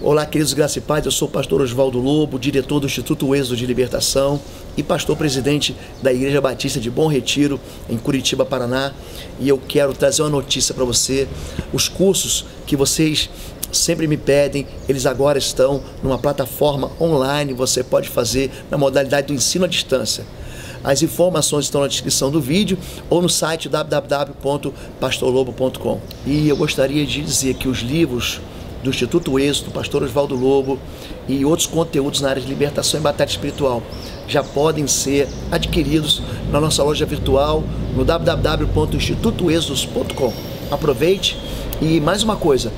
Olá, queridos, graça e paz, eu sou o pastor Oswaldo Lobo, diretor do Instituto Êxodo de Libertação e pastor-presidente da Igreja Batista de Bom Retiro, em Curitiba, Paraná. E eu quero trazer uma notícia para você. Os cursos que vocês sempre me pedem, eles agora estão numa plataforma online, você pode fazer na modalidade do ensino à distância. As informações estão na descrição do vídeo ou no site www.pastorlobo.com. E eu gostaria de dizer que os livros do Instituto Êxodo, pastor Oswaldo Lobo e outros conteúdos na área de libertação e batalha espiritual já podem ser adquiridos na nossa loja virtual no www.institutoexodos.com. Aproveite. E mais uma coisa,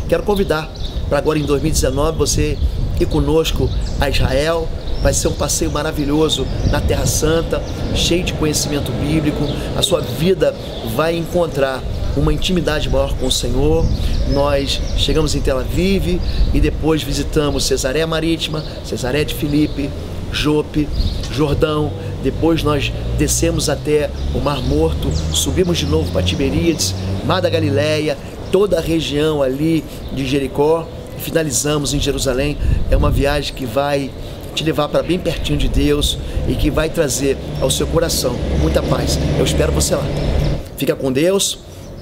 quero convidar para agora em 2019 você ir conosco a Israel. Vai ser um passeio maravilhoso na Terra Santa, cheio de conhecimento bíblico. A sua vida vai encontrar uma intimidade maior com o Senhor. Nós chegamos em Tel Aviv e depois visitamos Cesareia Marítima, Cesareia de Filipe, Jope, Jordão. Depois nós descemos até o Mar Morto, subimos de novo para Tiberíades, Mar da Galileia, toda a região ali de Jericó e finalizamos em Jerusalém. É uma viagem que vai te levar para bem pertinho de Deus e que vai trazer ao seu coração muita paz. Eu espero você lá. Fica com Deus.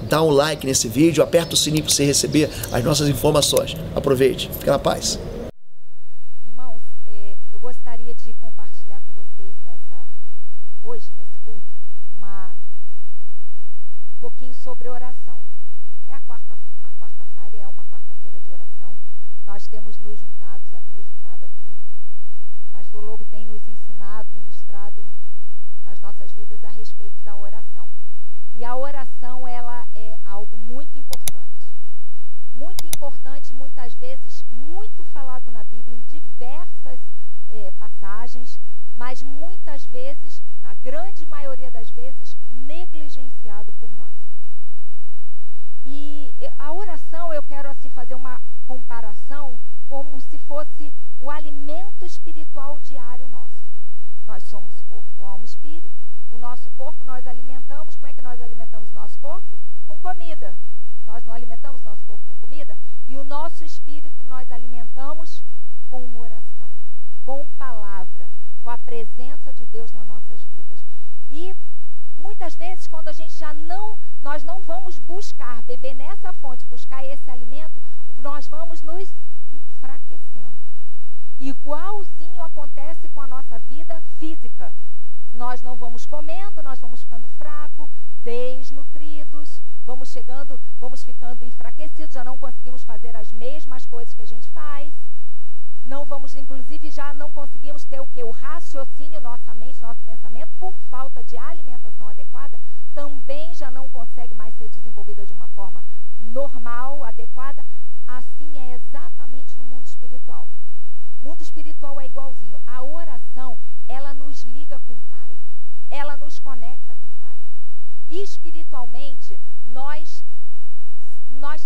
Dá um like nesse vídeo, aperta o sininho para você receber as nossas informações. Aproveite, fica na paz. Irmãos, eu gostaria de compartilhar com vocês hoje, nesse culto, um pouquinho sobre oração. A quarta-feira é uma quarta-feira de oração. Nós temos nos juntado aqui. O pastor Lobo tem nos ensinado, ministrado nas nossas vidas a respeito da oração. E a oração, ela é algo muito importante. Muito importante, muitas vezes, muito falado na Bíblia, em diversas passagens, mas muitas vezes, na grande maioria das vezes, negligenciado por nós. E a oração, eu quero assim fazer uma comparação como se fosse o alimento espiritual diário nosso. Nós somos corpo, alma e espírito. O nosso corpo nós alimentamos. Como é que nós alimentamos o nosso corpo? Com comida. Nós não alimentamos nosso corpo com comida. E o nosso espírito nós alimentamos com oração, com palavra, com a presença de Deus nas nossas vidas. E muitas vezes, quando a gente nós não vamos buscar, beber nessa fonte, buscar esse alimento, nós vamos nos enfraquecendo. Igualzinho acontece com a nossa vida física. Nós não vamos comendo, nós vamos ficando fracos, desnutridos, vamos ficando enfraquecidos, já não conseguimos fazer as mesmas coisas que a gente faz. Inclusive, já não conseguimos ter o quê? O raciocínio, nossa mente, nosso pensamento, por falta de alimentação adequada, também já não consegue mais ser desenvolvida de uma forma normal, adequada. Assim é exatamente no mundo espiritual. O mundo espiritual é igualzinho. A oração, ela nos liga com o Pai. Ela nos conecta com o Pai. E espiritualmente, nós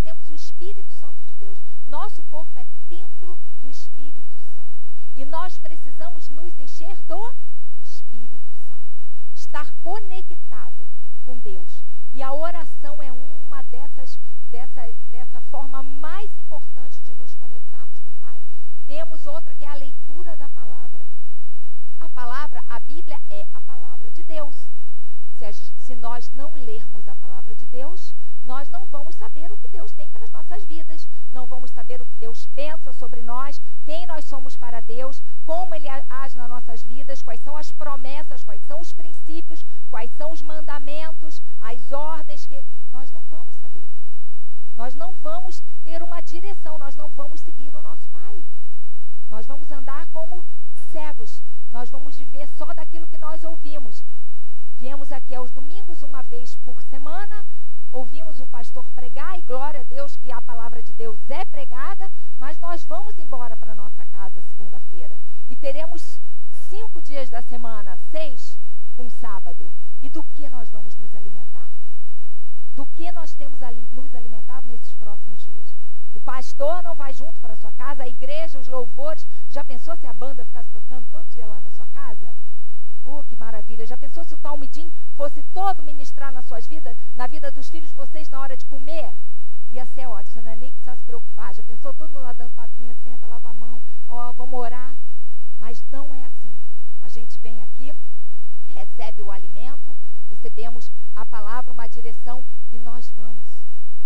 temos o Espírito Santo de Deus. Nosso corpo é templo do Espírito Santo. E nós precisamos nos encher do Espírito Santo. Estar conectado com Deus. E a oração é uma dessa forma mais importante de nos conectarmos com o Pai. Temos outra que é a leitura da palavra. A Bíblia é a palavra de Deus. Se nós não lermos a palavra de Deus, nós não vamos saber o que Deus tem para as nossas vidas, não vamos saber o que Deus pensa sobre nós, quem nós somos para Deus, como Ele age nas nossas vidas, quais são as promessas, quais são os princípios, quais são os mandamentos, as ordens que nós não vamos saber. Nós não vamos ter uma direção, nós não vamos seguir o nosso Pai. Nós vamos andar como cegos, nós vamos viver só daquilo que nós ouvimos. Viemos aqui aos domingos, uma vez por semana, ouvimos o pastor pregar, e glória a Deus que a palavra de Deus é pregada, mas nós vamos embora para a nossa casa segunda-feira. E teremos 5 dias da semana, 6 com sábado. E do que nós vamos nos alimentar? Do que nós temos nos alimentado nesses próximos dias? O pastor não vai junto para a sua casa, a igreja, os louvores. Já pensou se a banda ficasse tocando todo dia lá na sua casa? Oh, que maravilha! Já pensou se o Talmidim fosse todo ministrar nas suas vidas, na vida dos filhos de vocês na hora de comer? Ia ser ótimo, você não é nem precisar se preocupar. Já pensou todo mundo lá dando papinha, senta como orar, mas não é assim. A gente vem aqui, recebe o alimento, recebemos a palavra, uma direção, e nós vamos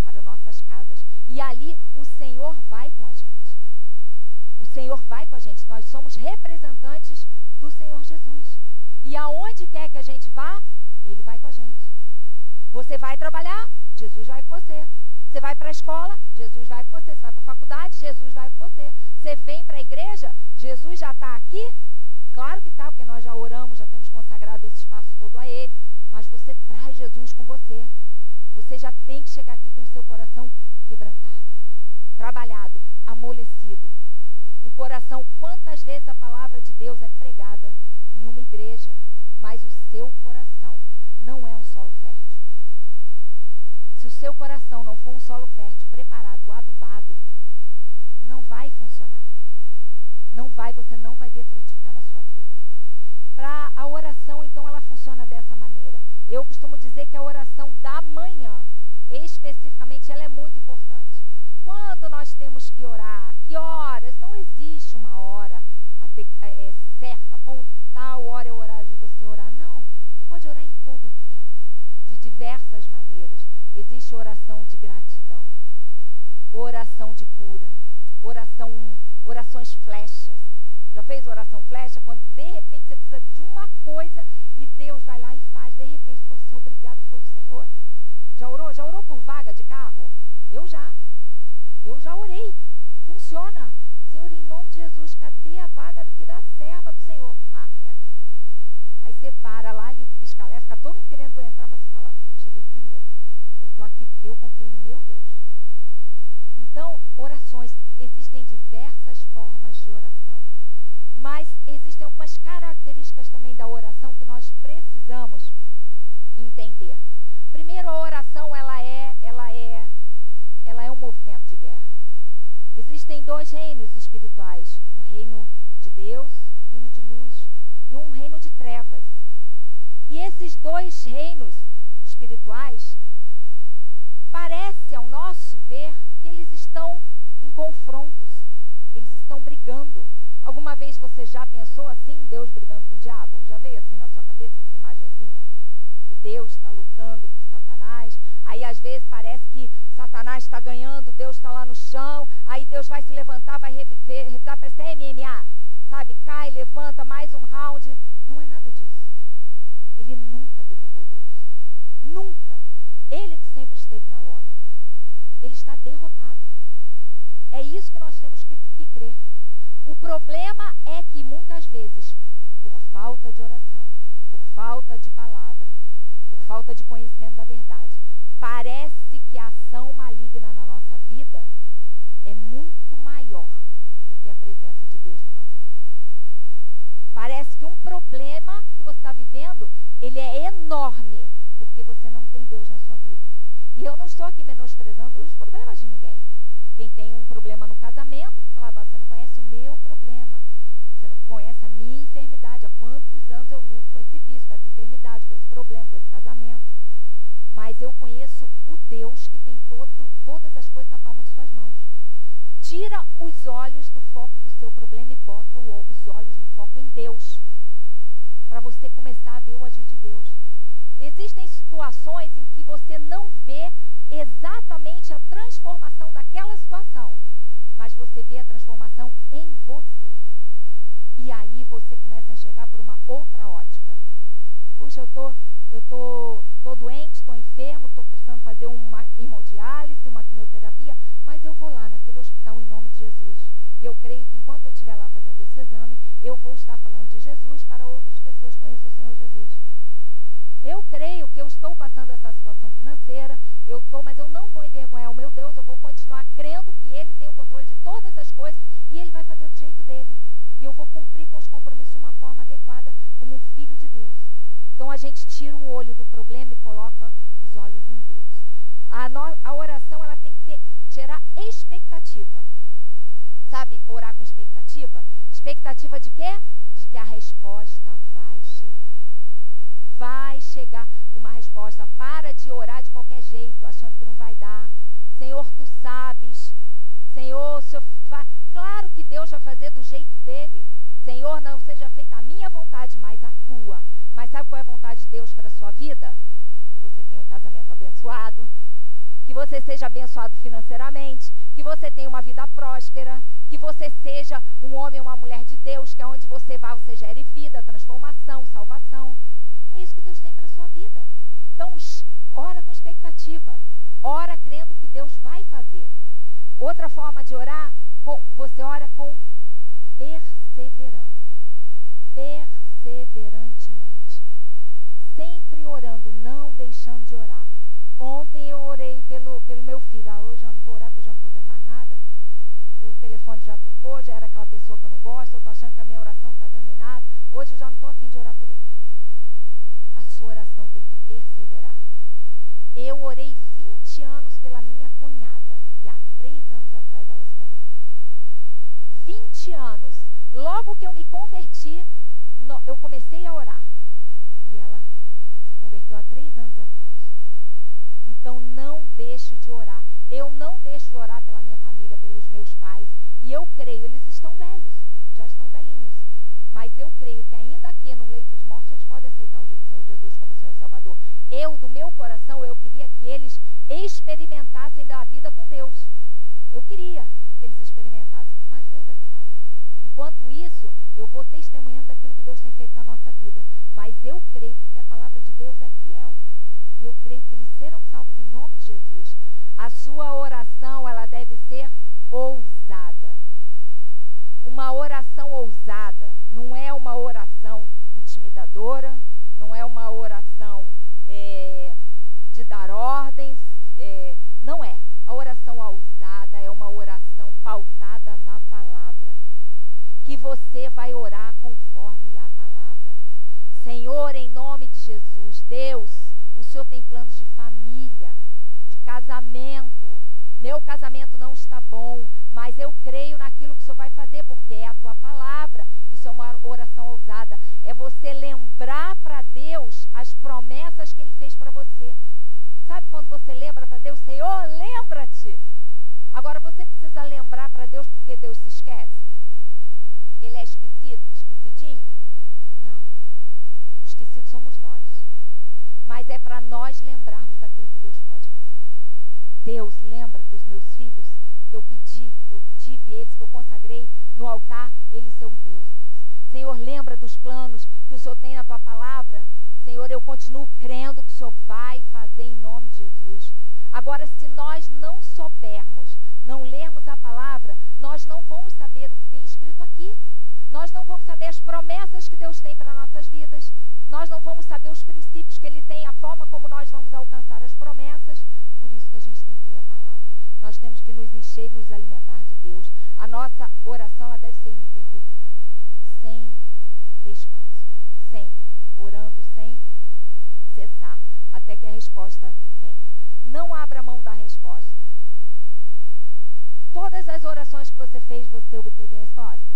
para nossas casas. E ali o Senhor vai com a gente. O Senhor vai com a gente. Nós somos representantes do Senhor Jesus. E aonde quer que a gente vá, Ele vai com a gente. Você vai trabalhar, Jesus vai com você. Você vai para a escola, Jesus vai com você. Você vai para a faculdade, Jesus vai com você. Você vem para a igreja, Jesus já está aqui? Claro que está, porque nós já oramos, já temos consagrado esse espaço todo a Ele. Mas você traz Jesus com você. Você já tem que chegar aqui com o seu coração quebrantado, trabalhado, amolecido. Um coração, quantas vezes a palavra de Deus é pregada em uma igreja, mas o seu coração não é um solo fértil. Se o seu coração não for um solo fértil, preparado, adubado, não vai funcionar. Não vai, você não vai ver frutificar na sua vida. Para a oração, então, ela funciona dessa maneira. Eu costumo dizer que a oração da manhã, especificamente, ela é muito importante. Quando nós temos que orar, que horas? Não existe uma hora certa, tal hora é o horário de você orar. Não, você pode orar em todo o tempo, de diversas maneiras. Existe oração de gratidão, oração de cura, orações flechas. Já fez oração flecha? Quando de repente você precisa de uma coisa e Deus vai lá e faz. De repente falou assim, obrigado, foi o Senhor. Já orou? Já orou por vaga de carro? Eu já orei. Funciona. Senhor, em nome de Jesus, cadê a vaga aqui da serva do Senhor? Ah, é aqui. Aí você para lá, liga o pisca-alerta, fica todo mundo querendo entrar, mas você fala, eu cheguei primeiro. Eu estou aqui porque eu confiei no meu Deus. Então, orações, existem diversas formas de oração. Mas existem algumas características também da oração que nós precisamos entender. Primeiro, a oração ela é um movimento de guerra. Existem dois reinos espirituais, um reino de Deus, reino de luz, e um reino de trevas. E esses dois reinos espirituais, parece ao nosso ver que eles estão em confrontos, eles estão brigando. Alguma vez você já pensou assim, Deus brigando com o diabo? Já veio assim na sua cabeça essa imagenzinha? Que Deus está lutando com Satanás, aí às vezes parece que Satanás está ganhando, Deus está lá no chão, aí Deus vai se levantar, vai revidar, parece até MMA, sabe? Cai, levanta, mais um round. Não é nada disso. Ele nunca derrubou Deus. Nunca. Ele que sempre esteve na lona. Ele está derrotado. É isso que nós temos que crer. O problema é que muitas vezes, por falta de oração, por falta de palavra, por falta de conhecimento da verdade, parece que a ação maligna na nossa vida é muito maior do que a presença de Deus na nossa vida. Parece que um problema que você está vivendo, ele é enorme, porque você não tem Deus na sua vida. E eu não estou aqui menosprezando os problemas de ninguém. Quem tem um problema no casamento, claro, você não conhece o meu problema. Você não conhece a minha enfermidade. Há quantos anos eu luto com esse vício, com essa enfermidade, com esse problema, com esse casamento. Mas eu conheço o Deus que tem todas as coisas na palma de suas mãos. Tira os olhos do foco do seu problema e bota os olhos no foco em Deus, para você começar a ver o agir de Deus. Existem situações em que você não vê exatamente a transformação daquela situação, mas você vê a transformação em você. E aí você começa a enxergar por uma outra ótica. Puxa, eu tô doente, estou enfermo, estou precisando fazer uma hemodiálise, uma quimioterapia, mas eu vou lá naquele hospital em nome de Jesus. E eu creio que enquanto eu estiver lá fazendo esse exame, eu vou estar falando de Jesus para outras pessoas que conheçam o Senhor Jesus. Eu creio que eu estou passando essa situação financeira, mas eu não vou envergonhar o meu Deus, eu vou continuar crendo que Ele tem o controle de todas as coisas e Ele vai fazer do jeito dele. E eu vou cumprir com os compromissos de uma forma adequada, como um filho de Deus. Então a gente tira o olho do problema e coloca os olhos em Deus. A oração ela tem que gerar expectativa. Sabe, orar com expectativa? Expectativa de quê? De que a resposta vai chegar. Vai chegar uma resposta. Para de orar de qualquer jeito, achando que não vai dar. Senhor, tu sabes. Senhor, claro que Deus vai fazer do jeito dele. Senhor, não seja feita a minha vontade, mas a tua. Mas sabe qual é a vontade de Deus para a sua vida? Que você tenha um casamento abençoado, que você seja abençoado financeiramente, que você tenha uma vida próspera, que você seja um homem ou uma mulher de Deus, que aonde você vá, você gere vida, transformação, salvação. É isso que Deus tem para a sua vida. Então, ora com expectativa. Ora crendo que Deus vai fazer. Outra forma de orar, você ora com perseverança. Perseverantemente. Sempre orando, não deixando de orar. Ontem eu orei pelo meu filho. Hoje eu não vou orar porque eu já não estou vendo mais nada. O telefone já tocou, já era aquela pessoa que eu não gosto. Eu estou achando que a minha oração não está dando em nada. Hoje eu já não estou a fim de orar por ele. A sua oração tem que perseverar. Eu orei 20 anos pela minha cunhada. E há 3 anos atrás ela se converteu. 20 anos. Logo que eu me converti, eu comecei a orar. E ela se converteu há 3 anos atrás. Então não deixe de orar. Eu não deixo de orar pela minha família, pelos meus pais. E eu creio, eles estão velhos, já estão velhinhos. Mas eu creio que ainda que no leito de morte eles podem aceitar o Senhor Jesus como Senhor e Salvador. Eu, do meu coração, eu queria que eles experimentassem da vida com Deus. Eu queria que eles experimentassem, mas Deus é que sabe. Enquanto isso, eu vou testemunhando daquilo que Deus tem feito na nossa vida. Mas eu creio porque a palavra de Deus é fiel. E eu creio que eles serão salvos em nome de Jesus. A sua oração, ela deve ser ousada. Uma oração ousada não é uma oração intimidadora, não é uma oração de dar ordens, não é. A oração ousada é uma oração pautada na palavra, que você vai orar conforme a palavra. Senhor, em nome de Jesus, Deus, o Senhor tem planos de família, de casamento. Meu casamento não está bom, mas eu creio naquilo que o Senhor vai fazer, porque é a tua palavra. Isso é uma oração ousada. É você lembrar para Deus as promessas que Ele fez para você. Sabe quando você lembra para Deus, Senhor, lembra-te. Agora você precisa lembrar para Deus porque Deus se esquece. Ele é esquecido, esquecidinho? Não. Os esquecidos somos nós. Mas é para nós lembrarmos daquilo que Deus pode fazer. Deus, lembra dos meus filhos que eu pedi, que eu tive eles, que eu consagrei no altar, eles são teus, Deus. Senhor, lembra dos planos que o Senhor tem na tua palavra. Senhor, eu continuo crendo que o Senhor vai fazer em nome de Jesus. Agora, se nós não soubermos, não lermos a palavra, nós não vamos saber o que tem escrito aqui. Nós não vamos saber as promessas que Deus tem para nossas vidas. Nós não vamos saber os princípios que Ele tem, a forma como nós vamos alcançar as promessas. Por isso que a gente tem que ler a palavra. Nós temos que nos encher e nos alimentar de Deus. A nossa oração, ela deve ser ininterrupta, sem descanso, sempre orando sem cessar, até que a resposta venha. Não abra mão da resposta. Todas as orações que você fez, você obteve a resposta?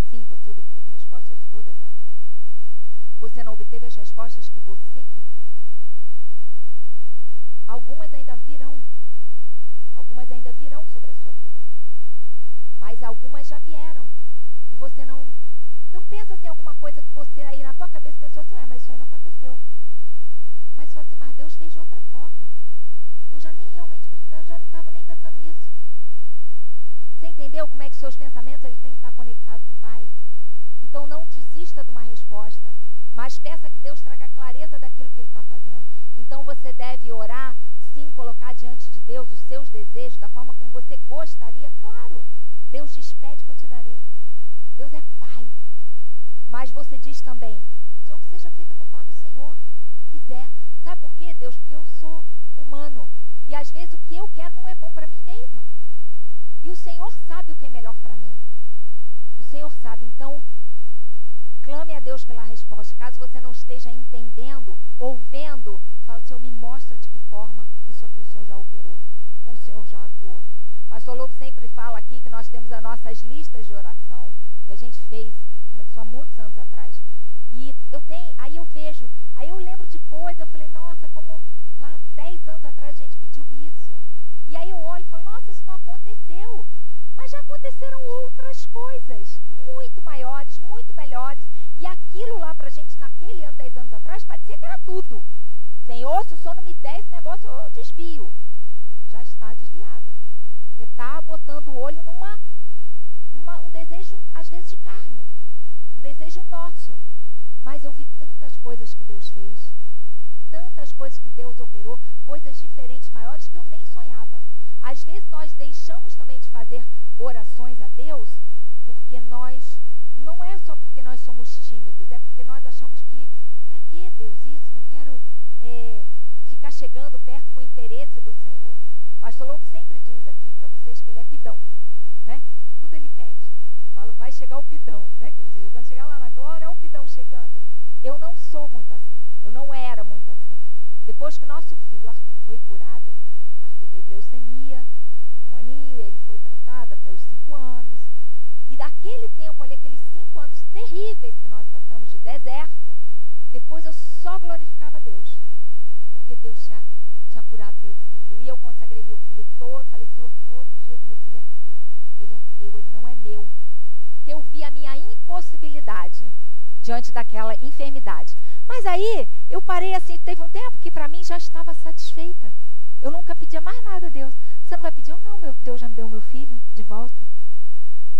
Sim, você obteve a resposta de todas elas. Você não obteve as respostas que você queria. Algumas ainda virão. Algumas ainda virão sobre a sua vida. Mas algumas já vieram. E você não... Então pensa assim, alguma coisa que você aí na tua cabeça pensou assim, mas isso aí não aconteceu. Mas fala assim, mas Deus fez de outra forma. Eu já nem realmente precisava, já não estava nem pensando nisso. Você entendeu como é que seus pensamentos eles têm que estar conectados com o Pai? Então não desista de uma resposta, mas peça que Deus traga clareza daquilo que Ele está fazendo. Então você deve orar, sim, colocar diante de Deus os seus desejos, da forma como você gostaria, claro. Deus diz, pede que eu te darei. Deus é Pai. Mas você diz também, Senhor, que seja feito conforme o Senhor quiser. Sabe por quê, Deus? Porque eu sou humano. E às vezes o que eu quero não é bom para mim mesma. E o Senhor sabe o que é melhor para mim. O Senhor sabe. Então, clame a Deus pela resposta. Caso você não esteja entendendo ou vendo, fala, Senhor, me mostra de que forma isso aqui o Senhor já operou. O Senhor já atuou. Pastor Lobo sempre fala aqui que nós temos as nossas listas de oração. E a gente começou há muitos anos atrás. E aí eu vejo, aí eu lembro de coisa, eu falei, nossa, como lá 10 anos atrás a gente pediu isso. E aí eu olho e falo, nossa, isso não aconteceu. Mas já aconteceram outras coisas, muito maiores, muito melhores. E aquilo lá pra gente, naquele ano, 10 anos atrás, parecia que era tudo. Senhor, se o Senhor não me der esse negócio, eu desvio. Já está desviada. Porque está botando o olho um desejo, às vezes, de carne. Um desejo nosso. Mas eu vi tantas coisas que Deus fez. Tantas coisas que Deus operou. Coisas diferentes, maiores, que eu nem sonhava. Às vezes nós deixamos também de fazer orações a Deus porque nós... Não é só porque nós somos tímidos. É porque nós achamos que... Para que Deus isso? Não quero ficar chegando perto com o interesse do Senhor. Pastor Lobo sempre diz aqui para vocês que ele é pidão, né? Tudo ele pede. Fala, vai chegar o pidão, né? Que ele diz, quando chegar lá na glória, é o pidão chegando. Eu não sou muito assim. Eu não era muito assim. Depois que nosso filho Arthur foi curado, Arthur teve leucemia, um aninho, e ele foi tratado até os 5 anos. E daquele tempo ali, aqueles 5 anos terríveis que nós passamos de deserto, depois eu só glorificava Deus. Porque Deus tinha curado meu filho. E eu consagrei meu filho todo. Falei, Senhor, todos os dias meu filho é teu. Ele é teu, ele não é meu. Porque eu vi a minha impossibilidade diante daquela enfermidade. Mas aí, eu parei assim, teve um tempo que para mim já estava satisfeita. Eu nunca pedia mais nada a Deus. Você não vai pedir? Eu não, Deus já me deu meu filho de volta.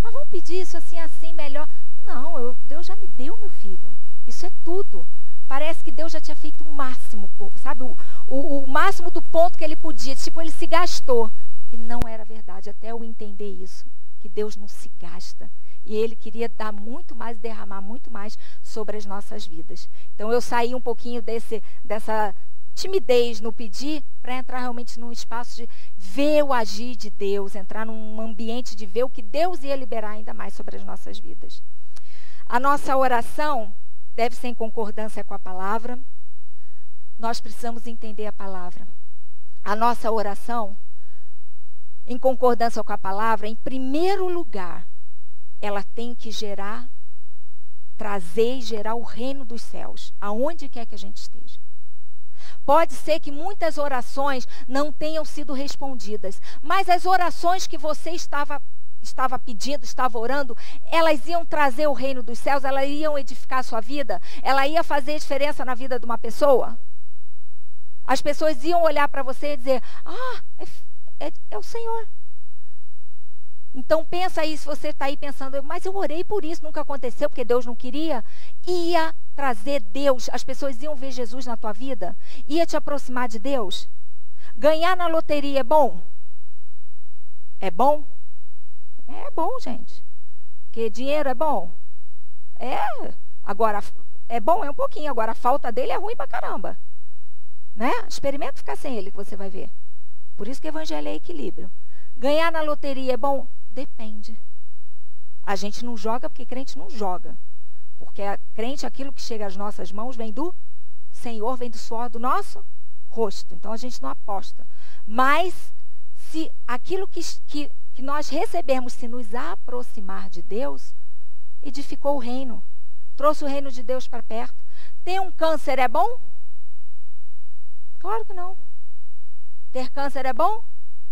Mas vamos pedir isso assim melhor? Não, Deus já me deu meu filho. Isso é tudo. Parece que Deus já tinha feito o máximo, sabe? O máximo do ponto que ele podia. Tipo, ele se gastou. E não era verdade, até eu entender isso. Que Deus não se gasta. E ele queria dar muito mais, derramar muito mais sobre as nossas vidas. Então eu saí um pouquinho dessa timidez no pedir para entrar realmente num espaço de ver o agir de Deus, entrar num ambiente de ver o que Deus ia liberar ainda mais sobre as nossas vidas. A nossa oração deve ser em concordância com a palavra. Nós precisamos entender a palavra. A nossa oração, em concordância com a palavra, em primeiro lugar, ela tem que trazer e gerar o reino dos céus, aonde quer que a gente esteja. Pode ser que muitas orações não tenham sido respondidas, mas as orações que você estava pedindo, estava orando, elas iam trazer o reino dos céus, elas iam edificar a sua vida, ela ia fazer diferença na vida de uma pessoa. As pessoas iam olhar para você e dizer, é o Senhor. Então pensa aí, se você está aí pensando, mas eu orei por isso, nunca aconteceu, porque Deus não queria. Ia trazer Deus, as pessoas iam ver Jesus na tua vida, ia te aproximar de Deus. Ganhar na loteria é bom? É bom? É bom, gente. Porque dinheiro é bom? Agora, é bom, é um pouquinho. Agora, a falta dele é ruim pra caramba. Né? Experimenta ficar sem ele, que você vai ver. Por isso que o evangelho é equilíbrio. Ganhar na loteria é bom? Depende. A gente não joga porque crente não joga. Porque a crente, aquilo que chega às nossas mãos, vem do Senhor, vem do suor do nosso rosto. Então, a gente não aposta. Mas, se aquilo que nós recebemos, se nos aproximar de Deus, edificou o reino. Trouxe o reino de Deus para perto. Ter um câncer é bom? Claro que não. Ter câncer é bom?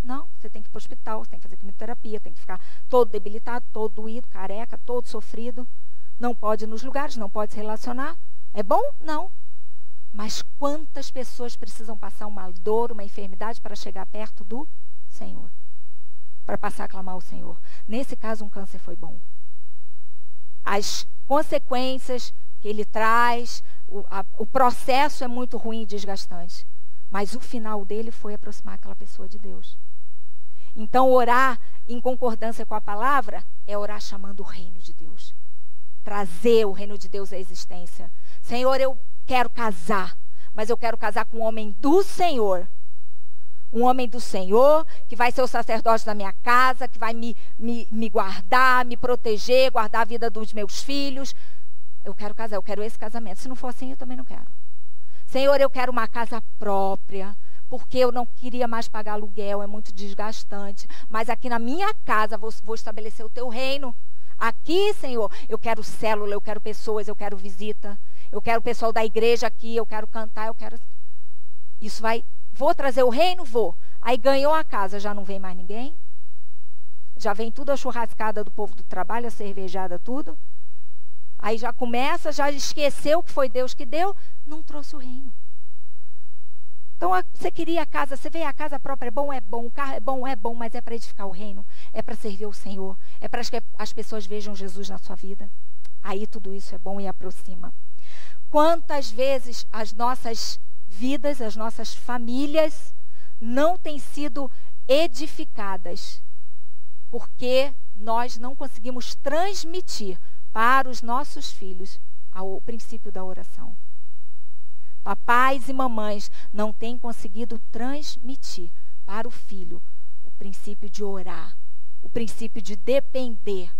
Não. Você tem que ir para o hospital, você tem que fazer quimioterapia, tem que ficar todo debilitado, todo doído, careca, todo sofrido. Não pode ir nos lugares, não pode se relacionar. É bom? Não. Mas quantas pessoas precisam passar uma dor, uma enfermidade para chegar perto do Senhor? Para passar a clamar ao Senhor. Nesse caso, um câncer foi bom. As consequências que ele traz, o processo é muito ruim e desgastante. Mas o final dele foi aproximar aquela pessoa de Deus. Então, orar em concordância com a palavra é orar chamando o reino de Deus. Trazer o reino de Deus à existência. Senhor, eu quero casar, mas eu quero casar com um homem do Senhor. Um homem do Senhor, que vai ser o sacerdote da minha casa, que vai me guardar, me proteger, guardar a vida dos meus filhos. Eu quero casar, eu quero esse casamento. Se não for assim, eu também não quero. Senhor, eu quero uma casa própria, porque eu não queria mais pagar aluguel, é muito desgastante. Mas aqui na minha casa vou estabelecer o teu reino. Aqui, Senhor, eu quero célula, eu quero pessoas, eu quero visita. Eu quero o pessoal da igreja aqui, eu quero cantar, eu quero... Isso vai Vou trazer o reino? Vou. Aí ganhou a casa, já não vem mais ninguém? Já vem tudo a churrascada do povo do trabalho, a cervejada, tudo. Aí já começa, já esqueceu que foi Deus que deu, não trouxe o reino. Então, você queria a casa, você vê a casa própria, é bom, o carro é bom, mas é para edificar o reino, é para servir o Senhor, é para que as pessoas vejam Jesus na sua vida. Aí tudo isso é bom e aproxima. Quantas vezes as nossas vidas, as nossas famílias não têm sido edificadas porque nós não conseguimos transmitir para os nossos filhos o princípio da oração. Papais e mamães não têm conseguido transmitir para o filho o princípio de orar, o princípio de depender,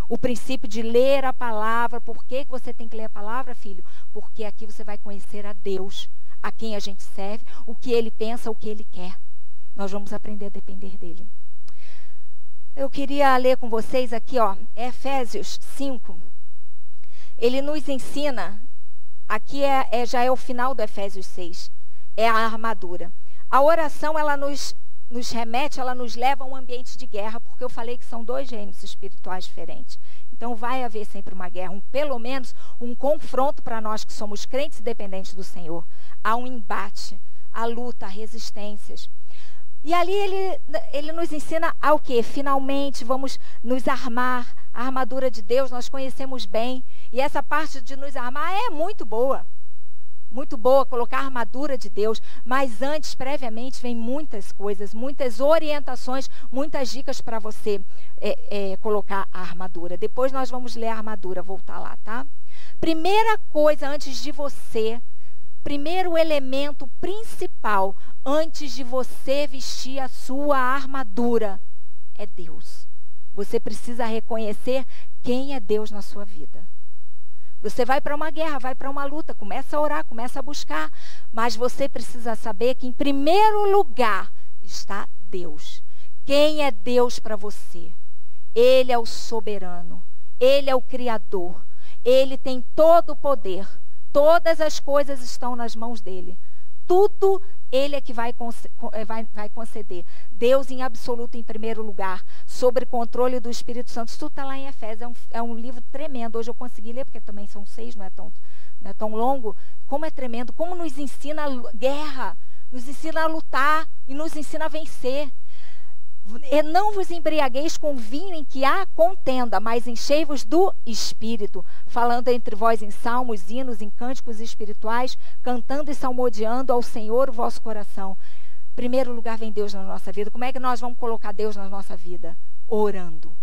o princípio de ler a palavra. Por que você tem que ler a palavra, filho? Porque aqui você vai conhecer a Deus, a quem a gente serve, o que Ele pensa, o que Ele quer. Nós vamos aprender a depender dEle. Eu queria ler com vocês aqui, Efésios 5. Ele nos ensina, aqui já é o final do Efésios 6, é a armadura. A oração, ela nos remete, ela nos leva a um ambiente de guerra, porque eu falei que são dois reinos espirituais diferentes. Então vai haver sempre uma guerra, pelo menos um confronto para nós que somos crentes e dependentes do Senhor. Há um embate, a luta, resistências. E ali ele nos ensina ao quê? Finalmente vamos nos armar. A armadura de Deus nós conhecemos bem. E essa parte de nos armar é muito boa. Muito boa, colocar a armadura de Deus. Mas antes, previamente, vem muitas coisas, muitas orientações, muitas dicas para você colocar a armadura. Depois nós vamos ler a armadura, voltar lá, tá? Primeira coisa antes de você... Primeiro elemento principal, antes de você vestir a sua armadura, é Deus. Você precisa reconhecer quem é Deus na sua vida. Você vai para uma guerra, vai para uma luta, começa a orar, começa a buscar. Mas você precisa saber que em primeiro lugar está Deus. Quem é Deus para você? Ele é o soberano, Ele é o Criador, Ele tem todo o poder. Todas as coisas estão nas mãos dele. Tudo ele é que vai conceder. Deus em absoluto em primeiro lugar, sobre controle do Espírito Santo. Isso tudo está lá em Efésios. É um livro tremendo. Hoje eu consegui ler, porque também são 6, não é tão longo. Como é tremendo. Como nos ensina a guerra, nos ensina a lutar e nos ensina a vencer. E não vos embriagueis com vinho em que há contenda, mas enchei-vos do Espírito, falando entre vós em salmos, hinos, em cânticos espirituais, cantando e salmodiando ao Senhor o vosso coração. Em primeiro lugar vem Deus na nossa vida. Como é que nós vamos colocar Deus na nossa vida? Orando,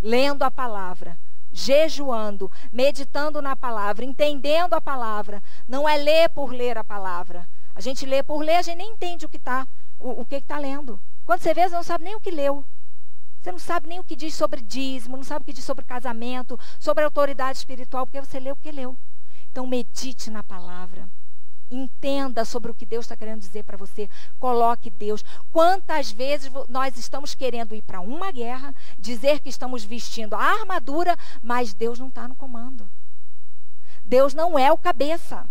lendo a palavra, jejuando, meditando na palavra, entendendo a palavra. Não é ler por ler a palavra. A gente lê por ler, a gente nem entende o que está lendo. Quando você vê, você não sabe nem o que leu. Você não sabe nem o que diz sobre dízimo, não sabe o que diz sobre casamento, sobre autoridade espiritual, porque você leu o que leu. Então, medite na palavra. Entenda sobre o que Deus está querendo dizer para você. Coloque Deus. Quantas vezes nós estamos querendo ir para uma guerra, dizer que estamos vestindo a armadura, mas Deus não está no comando. Deus não é o cabeça.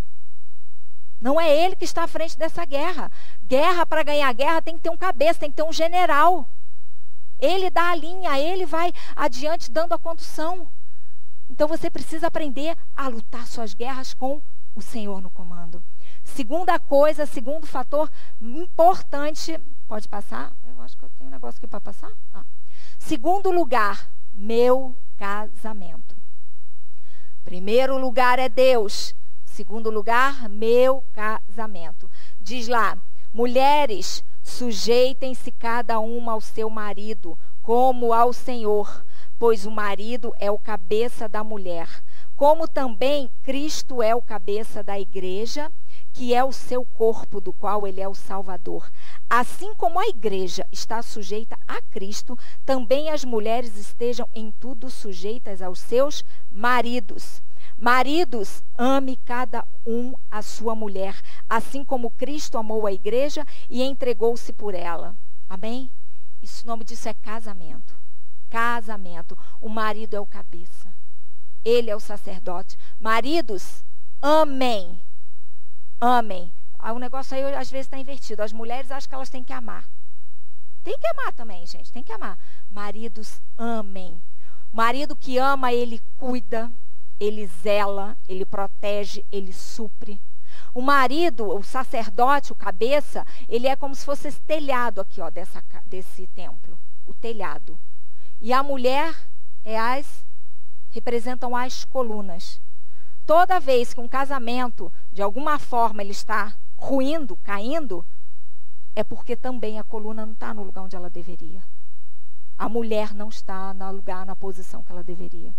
Não é ele que está à frente dessa guerra. Guerra, para ganhar guerra, tem que ter um cabeça, tem que ter um general. Ele dá a linha, ele vai adiante dando a condução. Então você precisa aprender a lutar suas guerras com o Senhor no comando. Segunda coisa, segundo fator importante. Pode passar? Eu acho que eu tenho um negócio aqui para passar. Segundo lugar, meu casamento. Primeiro lugar é Deus. Segundo lugar, meu casamento. Diz lá, mulheres, sujeitem-se cada uma ao seu marido, como ao Senhor, pois o marido é o cabeça da mulher, como também Cristo é o cabeça da igreja, que é o seu corpo, do qual ele é o Salvador. Assim como a igreja está sujeita a Cristo, também as mulheres estejam em tudo sujeitas aos seus maridos. Maridos, ame cada um a sua mulher, assim como Cristo amou a igreja e entregou-se por ela. Amém? Isso, o nome disso é casamento. Casamento. O marido é o cabeça. Ele é o sacerdote. Maridos, amem. Amem. O negócio aí às vezes está invertido. As mulheres acham que elas têm que amar. Tem que amar também, gente, tem que amar. Maridos, amem. Marido que ama, ele cuida, ele zela, ele protege, ele supre. O marido, o sacerdote, o cabeça, ele é como se fosse esse telhado aqui, ó, desse templo. O telhado. E a mulher representam as colunas. Toda vez que um casamento, de alguma forma, ele está ruindo, caindo, é porque também a coluna não está no lugar onde ela deveria. A mulher não está no lugar, na posição que ela deveria.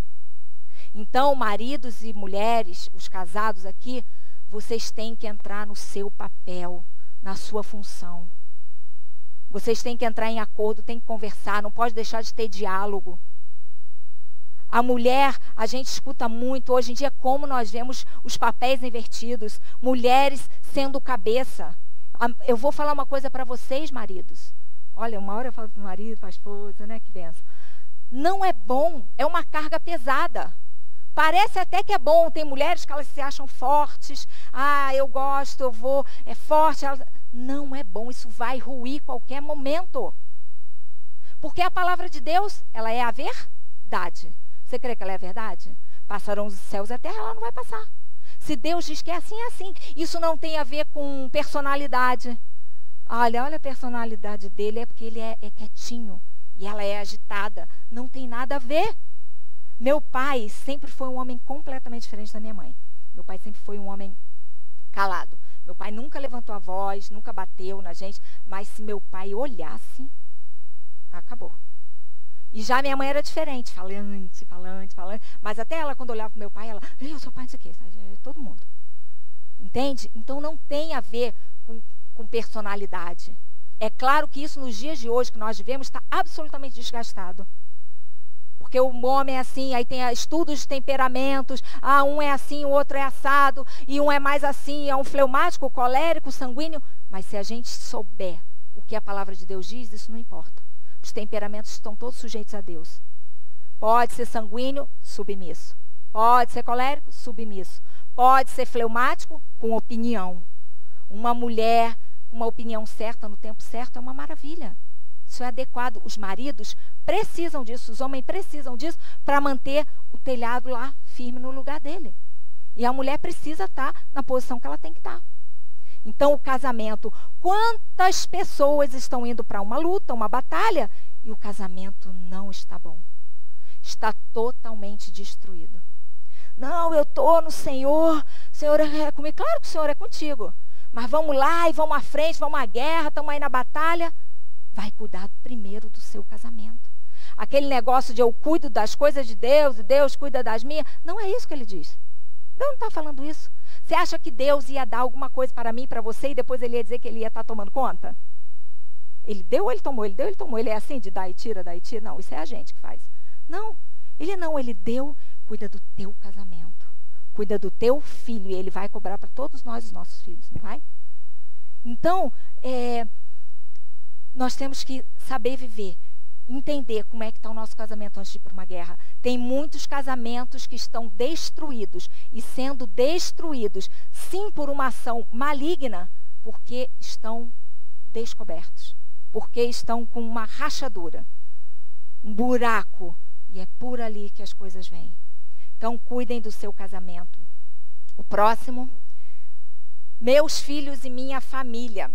Então, maridos e mulheres, os casados aqui, vocês têm que entrar no seu papel, na sua função. Vocês têm que entrar em acordo, têm que conversar, não pode deixar de ter diálogo. A mulher, a gente escuta muito, hoje em dia, como nós vemos os papéis invertidos, mulheres sendo cabeça. Eu vou falar uma coisa para vocês, maridos. Olha, uma hora eu falo para o marido, para a esposa, né? Que benção. Não é bom, é uma carga pesada. Parece até que é bom. Tem mulheres que elas se acham fortes. Eu gosto, eu vou, é forte. Não é bom, isso vai ruir qualquer momento. Porque a palavra de Deus, ela é a verdade. Você crê que ela é a verdade? Passarão os céus e a terra, ela não vai passar. Se Deus diz que é assim, é assim. Isso não tem a ver com personalidade. Olha a personalidade dele, é porque ele é quietinho e ela é agitada. Não tem nada a ver. Meu pai sempre foi um homem completamente diferente da minha mãe. Meu pai sempre foi um homem calado. Meu pai nunca levantou a voz, nunca bateu na gente. Mas se meu pai olhasse, acabou. E já minha mãe era diferente, falante. Mas até ela, quando olhava para meu pai, ela, eu sou pai, não sei o quê, todo mundo. Entende? Então não tem a ver com personalidade. É claro que isso nos dias de hoje que nós vivemos está absolutamente desgastado. Porque o homem é assim, aí tem estudos de temperamentos, um é assim, o outro é assado, e um é mais assim, é um fleumático, colérico, sanguíneo. Mas se a gente souber o que a palavra de Deus diz, isso não importa. Os temperamentos estão todos sujeitos a Deus. Pode ser sanguíneo, submisso. Pode ser colérico, submisso. Pode ser fleumático, com opinião. Uma mulher com uma opinião certa no tempo certo é uma maravilha. Isso é adequado. Os maridos precisam disso, os homens precisam disso para manter o telhado lá firme no lugar dele. E a mulher precisa estar na posição que ela tem que estar. Então, o casamento, quantas pessoas estão indo para uma luta, uma batalha, e o casamento não está bom. Está totalmente destruído. Não, eu estou no Senhor, o Senhor é comigo. Claro que o Senhor é contigo. Mas vamos lá e vamos à frente, vamos à guerra, estamos aí na batalha. Vai cuidar primeiro do seu casamento. Aquele negócio de eu cuido das coisas de Deus e Deus cuida das minhas. Não é isso que ele diz. Deus não está falando isso. Você acha que Deus ia dar alguma coisa para mim, para você, e depois ele ia dizer que ele ia estar tomando conta? Ele deu, ele tomou, ele deu, ele tomou. Ele é assim de dá e tira, dá e tira? Não, isso é a gente que faz. Não, ele deu, cuida do teu casamento. Cuida do teu filho, e ele vai cobrar para todos nós os nossos filhos, não vai? Então, nós temos que saber viver, entender como é que está o nosso casamento antes de ir para uma guerra. Tem muitos casamentos que estão destruídos, e sendo destruídos, sim, por uma ação maligna, porque estão descobertos, porque estão com uma rachadura, um buraco, e é por ali que as coisas vêm. Então, cuidem do seu casamento. O próximo, meus filhos e minha família.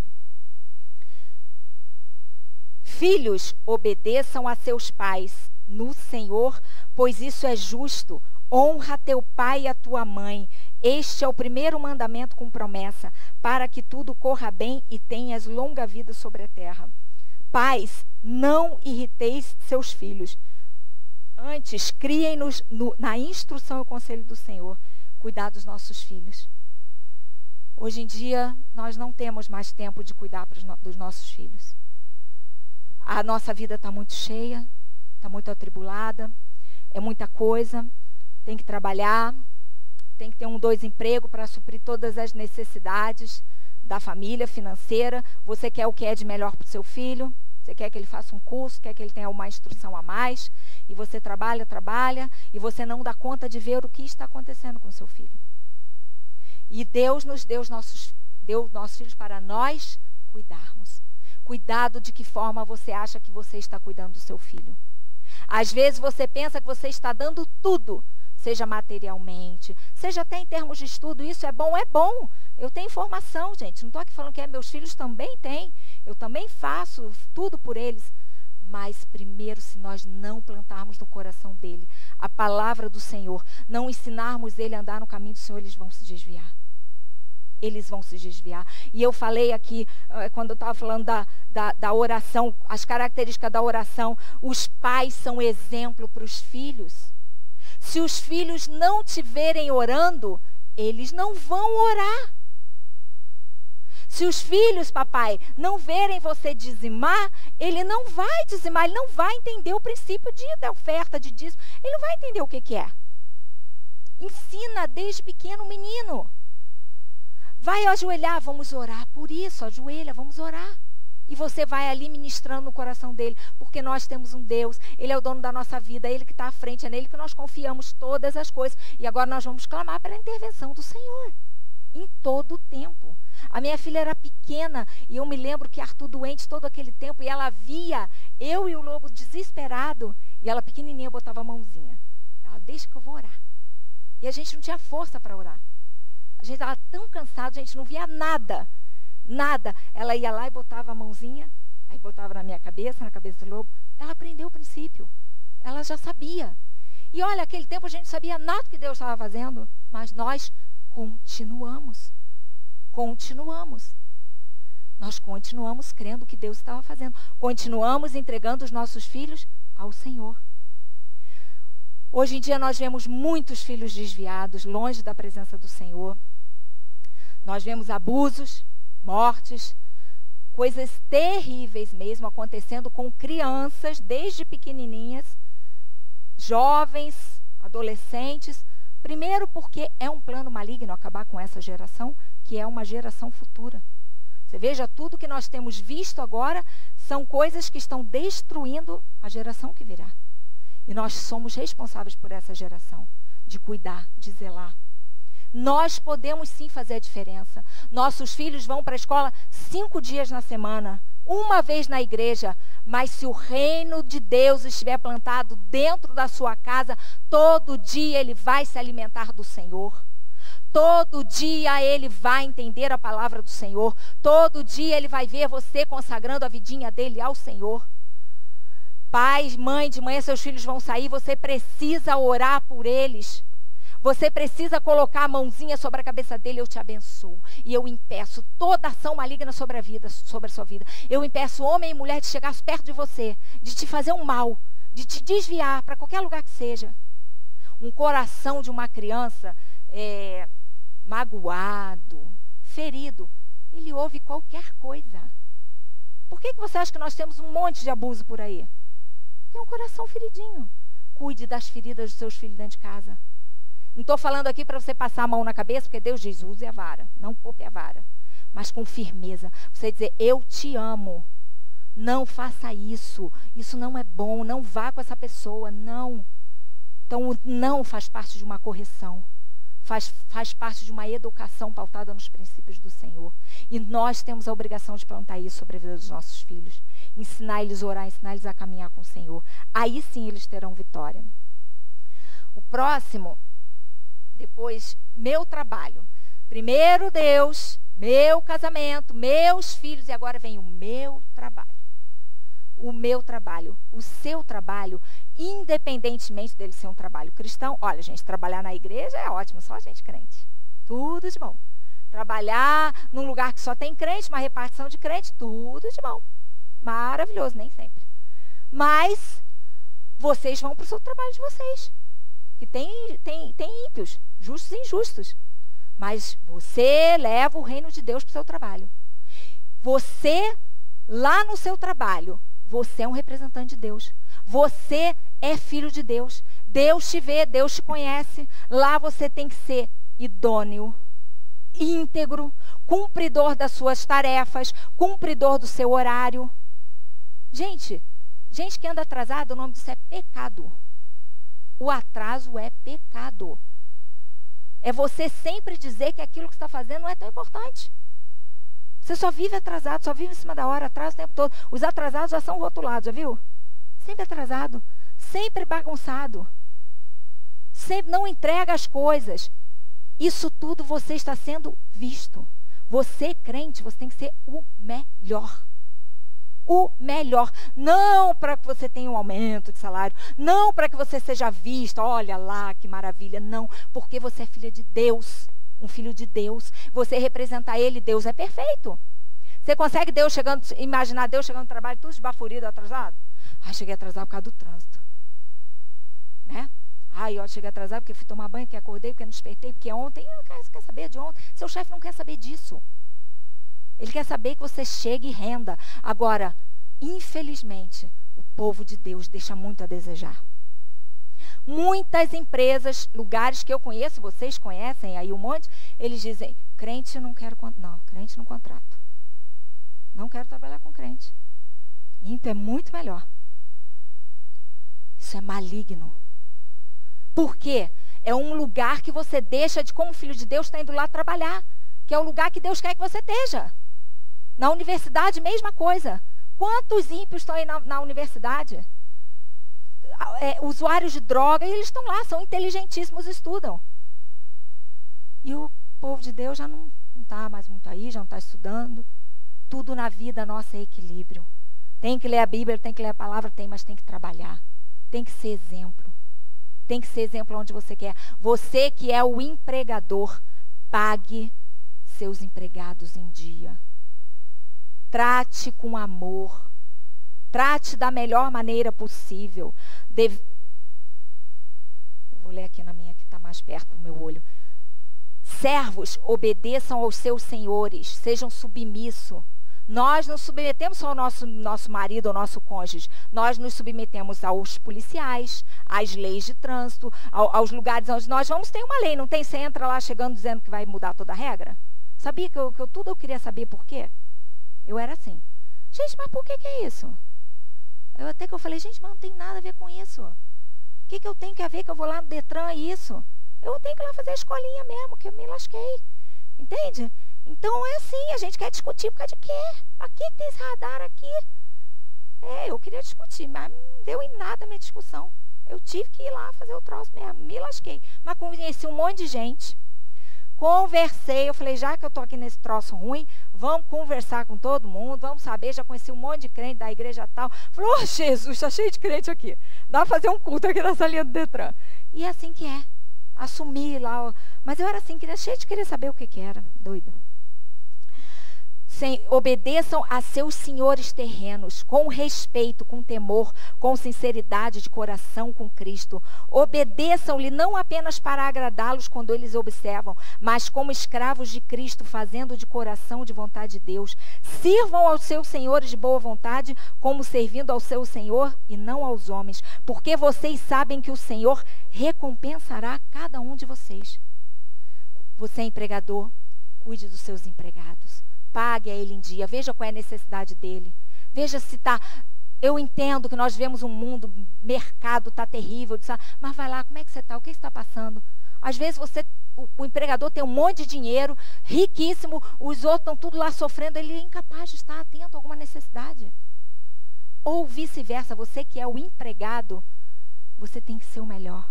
Filhos, obedeçam a seus pais no Senhor, pois isso é justo. Honra teu pai e a tua mãe. Este é o primeiro mandamento com promessa, para que tudo corra bem e tenhas longa vida sobre a terra. Pais, não irriteis seus filhos. Antes, criem-nos na instrução e o conselho do Senhor. Cuidar dos nossos filhos. Hoje em dia, nós não temos mais tempo de cuidar dos nossos filhos. A nossa vida está muito cheia, está muito atribulada, é muita coisa, tem que trabalhar, tem que ter 2 empregos para suprir todas as necessidades da família financeira. Você quer o que é de melhor para o seu filho, você quer que ele faça um curso, quer que ele tenha uma instrução a mais, e você trabalha, e você não dá conta de ver o que está acontecendo com o seu filho. E Deus nos deu deu nossos filhos para nós cuidarmos. Cuidado de que forma você acha que você está cuidando do seu filho. Às vezes você pensa que você está dando tudo, seja materialmente, seja até em termos de estudo. Isso é bom, é bom. Eu tenho informação, gente. Não estou aqui falando que meus filhos também têm. Eu também faço tudo por eles. Mas primeiro, se nós não plantarmos no coração dele a palavra do Senhor, não ensinarmos ele a andar no caminho do Senhor, eles vão se desviar. Eles vão se desviar. E eu falei aqui, quando eu estava falando da oração, as características da oração, os pais são exemplo para os filhos. Se os filhos não te verem orando, eles não vão orar. Se os filhos, papai, não verem você dizimar, ele não vai dizimar, ele não vai entender o princípio da oferta, de dízimo. Ele não vai entender o que é. Ensina desde pequeno o menino. Vai ajoelhar, vamos orar por isso, ajoelha, vamos orar. E você vai ali ministrando no coração dele, porque nós temos um Deus, ele é o dono da nossa vida, é ele que está à frente, é nele que nós confiamos todas as coisas. E agora nós vamos clamar pela intervenção do Senhor, em todo o tempo. A minha filha era pequena, e eu me lembro que Arthur doente todo aquele tempo, e ela via eu e o Lobo desesperado, e ela pequenininha botava a mãozinha. Ela, deixa que eu vou orar. E a gente não tinha força para orar. A gente estava tão cansado, a gente não via nada. Nada. Ela ia lá e botava a mãozinha, aí botava na minha cabeça, na cabeça do Lobo. Ela aprendeu o princípio. Ela já sabia. E olha, aquele tempo a gente sabia nada do que Deus estava fazendo, mas nós continuamos. Continuamos. Nós continuamos crendo que Deus estava fazendo. Continuamos entregando os nossos filhos ao Senhor. Hoje em dia nós vemos muitos filhos desviados, longe da presença do Senhor. Nós vemos abusos, mortes, coisas terríveis mesmo acontecendo com crianças desde pequenininhas, jovens, adolescentes. Primeiro porque é um plano maligno acabar com essa geração, que é uma geração futura. Você veja, tudo que nós temos visto agora são coisas que estão destruindo a geração que virá. E nós somos responsáveis por essa geração, de cuidar, de zelar. Nós podemos sim fazer a diferença. Nossos filhos vão para a escola 5 dias na semana, uma vez na igreja, mas se o reino de Deus estiver plantado dentro da sua casa, todo dia ele vai se alimentar do Senhor. Todo dia ele vai entender a palavra do Senhor. Todo dia ele vai ver você consagrando a vidinha dele ao Senhor. Pai, mãe, de manhã seus filhos vão sair, você precisa orar por eles. Você precisa colocar a mãozinha sobre a cabeça dele, eu te abençoo. E eu impeço toda ação maligna sobre a sua vida. Eu impeço homem e mulher de chegar perto de você, de te fazer um mal, de te desviar para qualquer lugar que seja. Um coração de uma criança magoado, ferido, ele ouve qualquer coisa. Por que você acha que nós temos um monte de abuso por aí? Porque é um coração feridinho. Cuide das feridas dos seus filhos dentro de casa. Não estou falando aqui para você passar a mão na cabeça, porque Deus diz, use a vara, não poupe a vara. Mas com firmeza, você dizer, eu te amo. Não faça isso, isso não é bom, não vá com essa pessoa, não. Então o não faz parte de uma correção. Faz parte de uma educação pautada nos princípios do Senhor. E nós temos a obrigação de plantar isso sobre a vida dos nossos filhos. Ensinar eles a orar, ensinar eles a caminhar com o Senhor. Aí sim eles terão vitória. O próximo, depois, meu trabalho. Primeiro Deus, meu casamento, meus filhos, e agora vem o meu trabalho. O meu trabalho, o seu trabalho, independentemente dele ser um trabalho cristão. Olha, gente, trabalhar na igreja é ótimo, só gente crente. Tudo de bom. Trabalhar num lugar que só tem crente, uma repartição de crente, tudo de bom. Maravilhoso, nem sempre. Mas vocês vão para o seu trabalho de vocês. Que tem ímpios, justos e injustos. Mas você leva o reino de Deus para o seu trabalho. Você, lá no seu trabalho, você é um representante de Deus. Você é filho de Deus. Deus te vê, Deus te conhece. Lá você tem que ser idôneo, íntegro, cumpridor das suas tarefas, cumpridor do seu horário. Gente que anda atrasado, o nome disso é pecado. O atraso é pecado. É você sempre dizer que aquilo que está fazendo não é tão importante. Você só vive atrasado, só vive em cima da hora, atrasa o tempo todo. Os atrasados já são rotulados, já viu? Sempre atrasado, sempre bagunçado. Sempre não entrega as coisas. Isso tudo você está sendo visto. Você, crente, você tem que ser o melhor. O melhor. Não para que você tenha um aumento de salário. Não para que você seja visto. Olha lá, que maravilha. Não, porque você é filha de Deus. Um filho de Deus. Você representa Ele. Deus é perfeito. Você consegue Deus chegando, imaginar Deus chegando no trabalho tudo esbaforido, atrasado? Ai, cheguei atrasado por causa do trânsito. Né? Ai, eu cheguei atrasado porque fui tomar banho, porque acordei, porque não despertei, porque ontem. Você quer saber de ontem? Seu chefe não quer saber disso. Ele quer saber que você chegue e renda. Agora, infelizmente, o povo de Deus deixa muito a desejar. Muitas empresas, lugares que eu conheço, vocês conhecem aí um monte, eles dizem, crente eu não quero, não, crente não contrato. Não quero trabalhar com crente. Ímpio é muito melhor. Isso é maligno. Por quê? É um lugar que você deixa de, como filho de Deus, está indo lá trabalhar. Que é o lugar que Deus quer que você esteja. Na universidade, mesma coisa. Quantos ímpios estão aí na universidade? Usuários de droga, e eles estão lá, são inteligentíssimos, estudam. E o povo de Deus já não está mais muito aí, já não está estudando. Tudo na vida nossa é equilíbrio. Tem que ler a Bíblia, tem que ler a palavra, mas tem que trabalhar. Tem que ser exemplo. Tem que ser exemplo onde você quer. Você que é o empregador, pague seus empregados em dia. Trate com amor. Trate da melhor maneira possível. Eu vou ler aqui na minha, que está mais perto do meu olho. Servos, obedeçam aos seus senhores, sejam submissos. Nós não submetemos só ao nosso marido, ao nosso cônjuge. Nós nos submetemos aos policiais, às leis de trânsito, aos lugares onde nós vamos. Tem uma lei, não tem? Você entra lá chegando dizendo que vai mudar toda a regra? Sabia que tudo eu queria saber por quê? Eu era assim. Gente, mas por que é isso? Até que eu falei, gente, mas não tem nada a ver com isso. O que eu tenho que ver que eu vou lá no Detran e isso? Eu tenho que ir lá fazer a escolinha mesmo, que eu me lasquei. Entende? Então é assim, a gente quer discutir por causa de quê? Aqui tem esse radar aqui. Eu queria discutir, mas não deu em nada a minha discussão. Eu tive que ir lá fazer o troço mesmo, me lasquei. Mas conheci um monte de gente, conversei, eu falei, já que eu estou aqui nesse troço ruim, vamos conversar com todo mundo, vamos saber, já conheci um monte de crente da igreja tal. Falei, oh, Jesus, está cheio de crente aqui. Dá para fazer um culto aqui na salinha do Detran. E é assim que é. Assumi lá, mas eu era assim, cheio de querer saber o que era, doida. Obedeçam a seus senhores terrenos, com respeito, com temor, com sinceridade de coração com Cristo. Obedeçam-lhe não apenas para agradá-los quando eles observam, mas como escravos de Cristo, fazendo de coração de vontade de Deus. Sirvam aos seus senhores de boa vontade, como servindo ao seu Senhor e não aos homens, porque vocês sabem que o Senhor recompensará cada um de vocês. Você é empregador, cuide dos seus empregados. Pague a ele em dia, veja qual é a necessidade dele. Veja se está... Eu entendo que nós vivemos um mundo, mercado está terrível, mas vai lá, como é que você está? O que está passando? Às vezes o empregador tem um monte de dinheiro, riquíssimo, os outros estão tudo lá sofrendo, ele é incapaz de estar atento a alguma necessidade. Ou vice-versa, você que é o empregado, você tem que ser o melhor.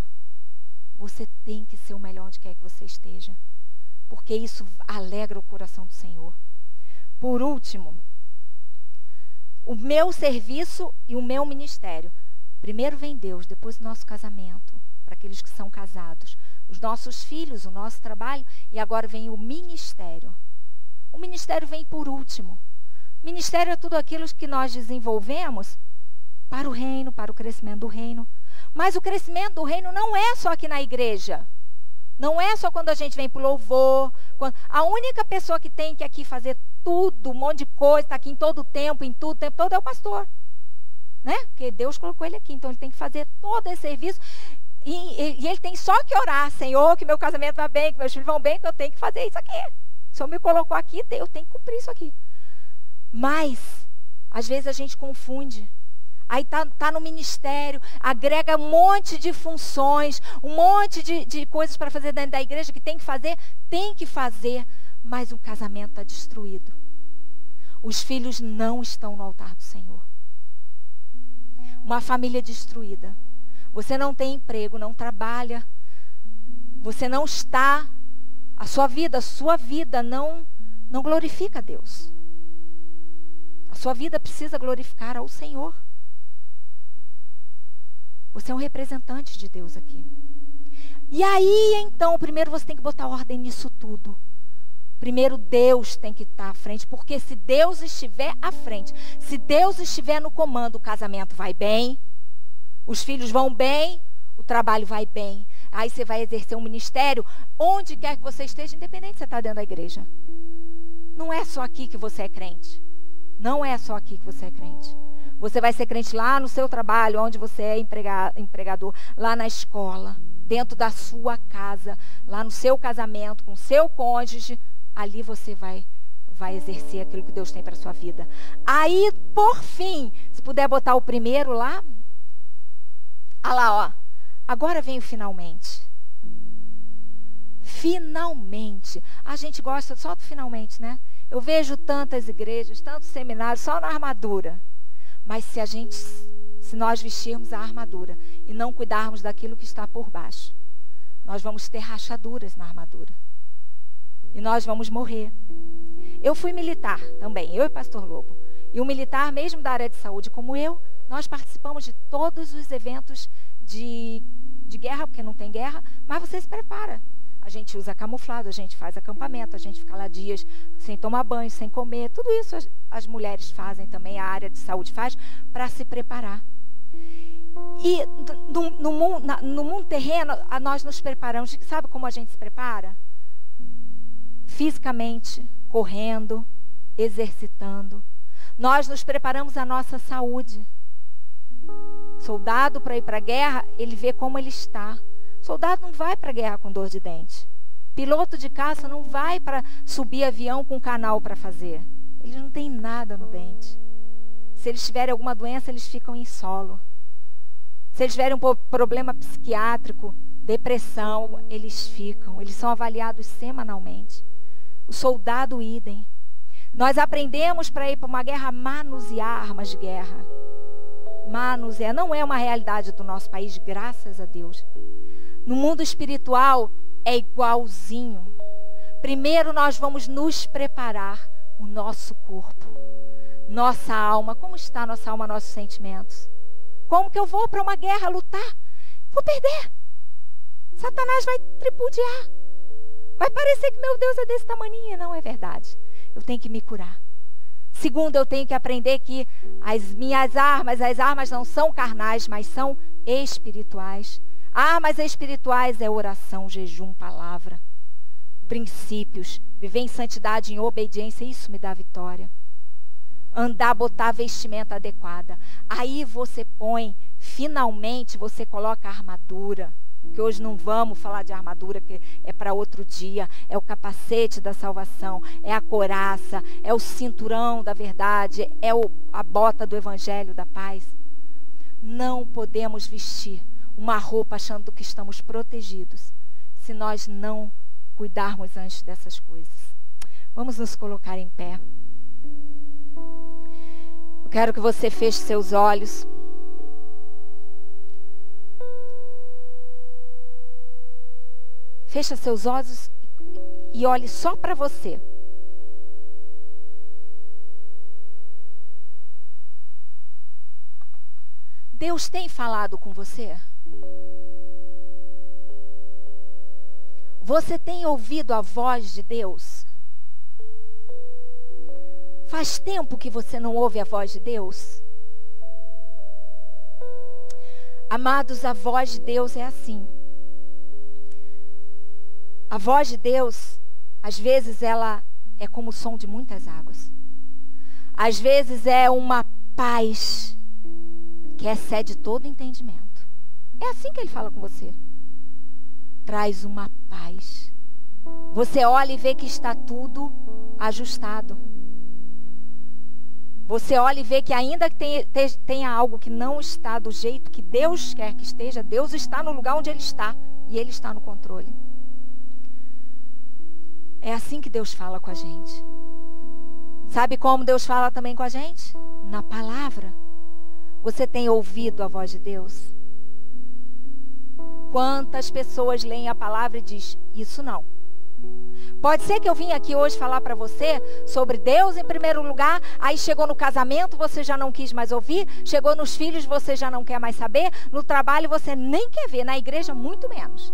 Você tem que ser o melhor onde quer que você esteja. Porque isso alegra o coração do Senhor. Por último, o meu serviço e o meu ministério. Primeiro vem Deus, depois o nosso casamento, para aqueles que são casados. Os nossos filhos, o nosso trabalho, e agora vem o ministério. O ministério vem por último. O ministério é tudo aquilo que nós desenvolvemos para o reino, para o crescimento do reino. Mas o crescimento do reino não é só aqui na igreja. Não é só quando a gente vem para o louvor. A única pessoa que tem que aqui fazer tudo, um monte de coisa, está aqui em todo o tempo, em tudo, o tempo todo, é o pastor. Né? Porque Deus colocou ele aqui, então ele tem que fazer todo esse serviço. E ele tem só que orar, Senhor, que meu casamento vai bem, que meus filhos vão bem, que eu tenho que fazer isso aqui. O Senhor me colocou aqui, eu tenho que cumprir isso aqui. Mas, às vezes a gente confunde. Aí tá no ministério, agrega um monte de funções, um monte de coisas para fazer dentro da igreja que tem que fazer, mas o casamento está destruído. Os filhos não estão no altar do Senhor. Uma família destruída. Você não tem emprego, não trabalha. Você não está... A sua vida não glorifica a Deus. A sua vida precisa glorificar ao Senhor. Você é um representante de Deus aqui. E aí, então, primeiro você tem que botar ordem nisso tudo. Primeiro Deus tem que estar à frente, porque se Deus estiver à frente, se Deus estiver no comando, o casamento vai bem, os filhos vão bem, o trabalho vai bem. Aí você vai exercer um ministério onde quer que você esteja, independente se você está dentro da igreja. Não é só aqui que você é crente. Não é só aqui que você é crente. Você vai ser crente lá no seu trabalho, onde você é empregador, lá na escola, dentro da sua casa, lá no seu casamento, com o seu cônjuge. Ali você vai exercer aquilo que Deus tem para a sua vida. Aí, por fim, se puder botar o primeiro lá. Ah lá, ó. Agora vem o finalmente. Finalmente. A gente gosta só do finalmente, né? Eu vejo tantas igrejas, tantos seminários, só na armadura. Mas se nós vestirmos a armadura e não cuidarmos daquilo que está por baixo, nós vamos ter rachaduras na armadura. E nós vamos morrer. Eu fui militar também, eu e pastor Lobo. E o militar, mesmo da área de saúde como eu, nós participamos de todos os eventos de guerra, porque não tem guerra, mas você se prepara. A gente usa camuflado, a gente faz acampamento, a gente fica lá dias sem tomar banho, sem comer. Tudo isso as mulheres fazem também, a área de saúde faz, para se preparar. E no mundo terreno, nós nos preparamos. Sabe como a gente se prepara? Fisicamente, correndo, exercitando. Nós nos preparamos a nossa saúde. Soldado, para ir para a guerra, ele vê como ele está. Soldado não vai para a guerra com dor de dente. Piloto de caça não vai para subir avião com canal para fazer. Eles não têm nada no dente. Se eles tiverem alguma doença, eles ficam em solo. Se eles tiverem um problema psiquiátrico, depressão, eles são avaliados semanalmente. O soldado idem. Nós aprendemos para ir para uma guerra a manusear armas de guerra. Manusear não é uma realidade do nosso país, graças a Deus. No mundo espiritual é igualzinho. Primeiro nós vamos nos preparar o nosso corpo, nossa alma. Como está nossa alma, nossos sentimentos? Como que eu vou para uma guerra lutar? Vou perder. Satanás vai tripudiar. Vai parecer que meu Deus é desse tamaninho. Não é verdade. Eu tenho que me curar. Segundo, eu tenho que aprender que as armas não são carnais, mas são espirituais. Armas espirituais é oração, jejum, palavra, princípios, viver em santidade, em obediência, isso me dá vitória. Andar, botar a vestimenta adequada. Aí você põe, finalmente você coloca a armadura. Que hoje não vamos falar de armadura, que é para outro dia. É o capacete da salvação, é a couraça, é o cinturão da verdade, é a bota do evangelho da paz. Não podemos vestir uma roupa achando que estamos protegidos, se nós não cuidarmos antes dessas coisas. Vamos nos colocar em pé. Eu quero que você feche seus olhos. Fecha seus olhos e olhe só para você. Deus tem falado com você? Você tem ouvido a voz de Deus? Faz tempo que você não ouve a voz de Deus? Amados, a voz de Deus é assim. A voz de Deus, às vezes ela é como o som de muitas águas. Às vezes é uma paz que excede todo entendimento. É assim que Ele fala com você. Traz uma paz. Você olha e vê que está tudo ajustado. Você olha e vê que ainda que tenha algo que não está do jeito que Deus quer que esteja, Deus está no lugar onde Ele está e Ele está no controle. É assim que Deus fala com a gente. Sabe como Deus fala também com a gente? Na palavra. Você tem ouvido a voz de Deus? Quantas pessoas leem a palavra e dizem, isso não. Pode ser que eu vim aqui hoje falar para você sobre Deus em primeiro lugar, aí chegou no casamento, você já não quis mais ouvir, chegou nos filhos, você já não quer mais saber, no trabalho você nem quer ver, na igreja muito menos.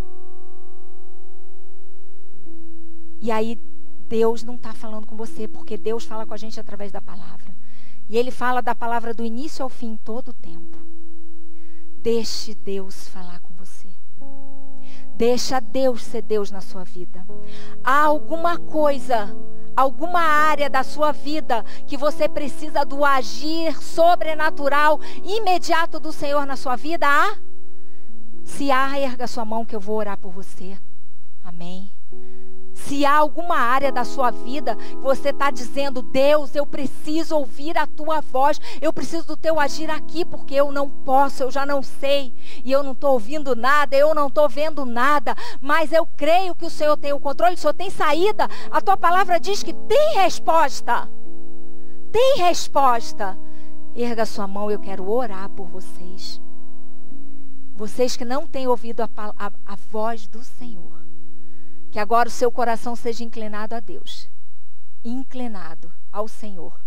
E aí Deus não está falando com você, porque Deus fala com a gente através da palavra. E Ele fala da palavra do início ao fim todo o tempo. Deixe Deus falar com você. Deixa Deus ser Deus na sua vida. Há alguma coisa, alguma área da sua vida que você precisa do agir sobrenatural, imediato do Senhor na sua vida? Há? Se há, erga sua mão que eu vou orar por você. Amém. Se há alguma área da sua vida que você está dizendo, Deus, eu preciso ouvir a tua voz, eu preciso do teu agir aqui, porque eu não posso, eu já não sei, e eu não estou ouvindo nada, eu não estou vendo nada, mas eu creio que o Senhor tem o controle, o Senhor tem saída, a tua palavra diz que tem resposta. Tem resposta. Erga sua mão, eu quero orar por vocês. Vocês que não têm ouvido a voz do Senhor. Que agora o seu coração seja inclinado a Deus. Inclinado ao Senhor.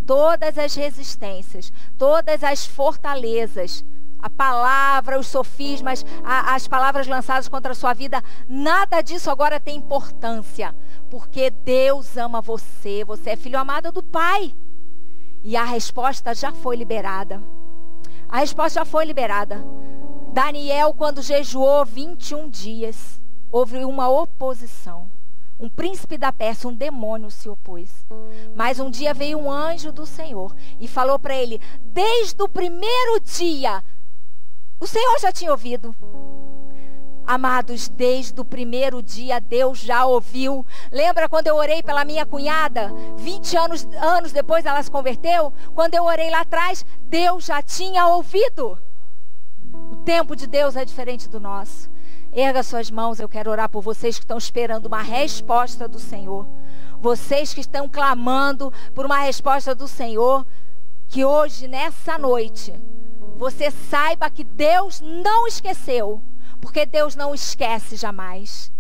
Todas as resistências, todas as fortalezas, a palavra, os sofismas, as palavras lançadas contra a sua vida, nada disso agora tem importância. Porque Deus ama você. Você é filho amado do Pai. E a resposta já foi liberada. A resposta já foi liberada. Daniel, quando jejuou 21 dias... houve uma oposição. Um príncipe da Pérsia, um demônio se opôs. Mas um dia veio um anjo do Senhor e falou para ele, desde o primeiro dia, o Senhor já tinha ouvido. Amados, desde o primeiro dia Deus já ouviu. Lembra quando eu orei pela minha cunhada? 20 anos depois ela se converteu? Quando eu orei lá atrás, Deus já tinha ouvido. O tempo de Deus é diferente do nosso. Erga suas mãos, eu quero orar por vocês que estão esperando uma resposta do Senhor. Vocês que estão clamando por uma resposta do Senhor. Que hoje, nessa noite, você saiba que Deus não esqueceu. Porque Deus não esquece jamais.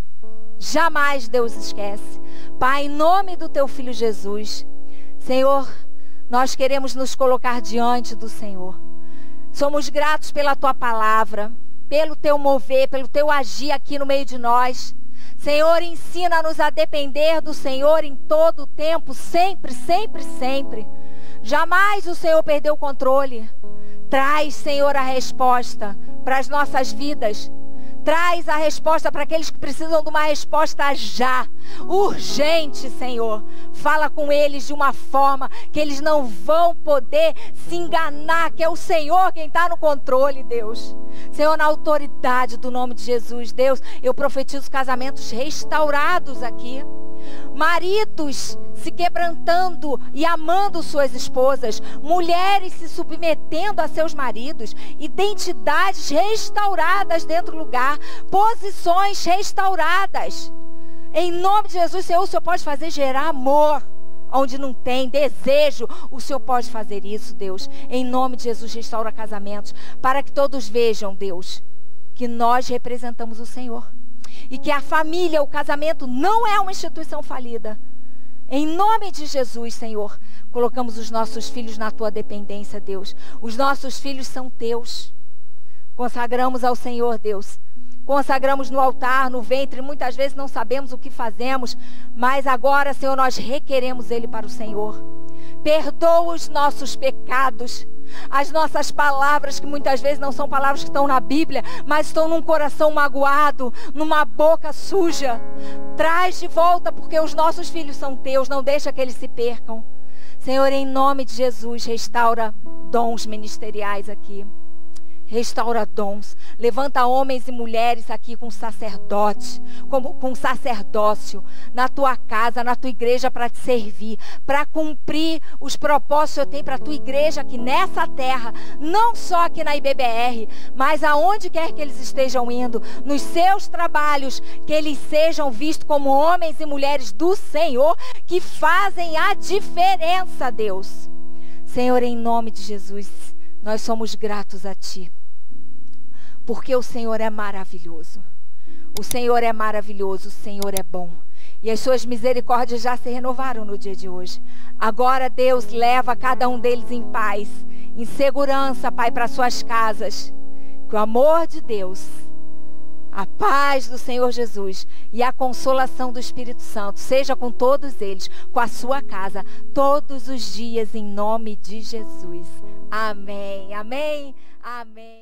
Jamais Deus esquece. Pai, em nome do teu Filho Jesus, Senhor, nós queremos nos colocar diante do Senhor. Somos gratos pela tua palavra, pelo teu mover, pelo teu agir aqui no meio de nós. Senhor, ensina-nos a depender do Senhor em todo o tempo, sempre, sempre, sempre. Jamais o Senhor perdeu o controle. Traz, Senhor, a resposta para as nossas vidas. Traz a resposta para aqueles que precisam de uma resposta já, urgente, Senhor. Fala com eles de uma forma que eles não vão poder se enganar, que é o Senhor quem está no controle, Deus. Senhor, na autoridade do nome de Jesus, Deus, eu profetizo casamentos restaurados aqui. Maridos se quebrantando e amando suas esposas, mulheres se submetendo a seus maridos, identidades restauradas dentro do lugar, posições restauradas. Em nome de Jesus, Senhor, o Senhor pode fazer gerar amor onde não tem desejo, o Senhor pode fazer isso, Deus. Em nome de Jesus, restaura casamentos, para que todos vejam, Deus, que nós representamos o Senhor. E que a família, o casamento não é uma instituição falida. Em nome de Jesus, Senhor, colocamos os nossos filhos na tua dependência, Deus. Os nossos filhos são teus. Consagramos ao Senhor, Deus. Consagramos no altar, no ventre, muitas vezes não sabemos o que fazemos, mas agora, Senhor, nós requeremos Ele para o Senhor. Perdoa os nossos pecados, as nossas palavras, que muitas vezes não são palavras que estão na Bíblia, mas estão num coração magoado, numa boca suja. Traz de volta, porque os nossos filhos são teus, não deixa que eles se percam. Senhor, em nome de Jesus, restaura dons ministeriais aqui. restaura dons, levanta homens e mulheres aqui com sacerdote, com sacerdócio, na tua casa, na tua igreja, para te servir, para cumprir os propósitos que eu tenho para a tua igreja aqui nessa terra, não só aqui na IBBR, mas aonde quer que eles estejam indo, nos seus trabalhos, que eles sejam vistos como homens e mulheres do Senhor, que fazem a diferença, Deus. Senhor, em nome de Jesus, nós somos gratos a Ti, porque o Senhor é maravilhoso. O Senhor é maravilhoso, o Senhor é bom. E as suas misericórdias já se renovaram no dia de hoje. Agora, Deus, leva cada um deles em paz, em segurança, Pai, para suas casas. Que o amor de Deus, a paz do Senhor Jesus e a consolação do Espírito Santo seja com todos eles, com a sua casa, todos os dias, em nome de Jesus. Amém, amém, amém.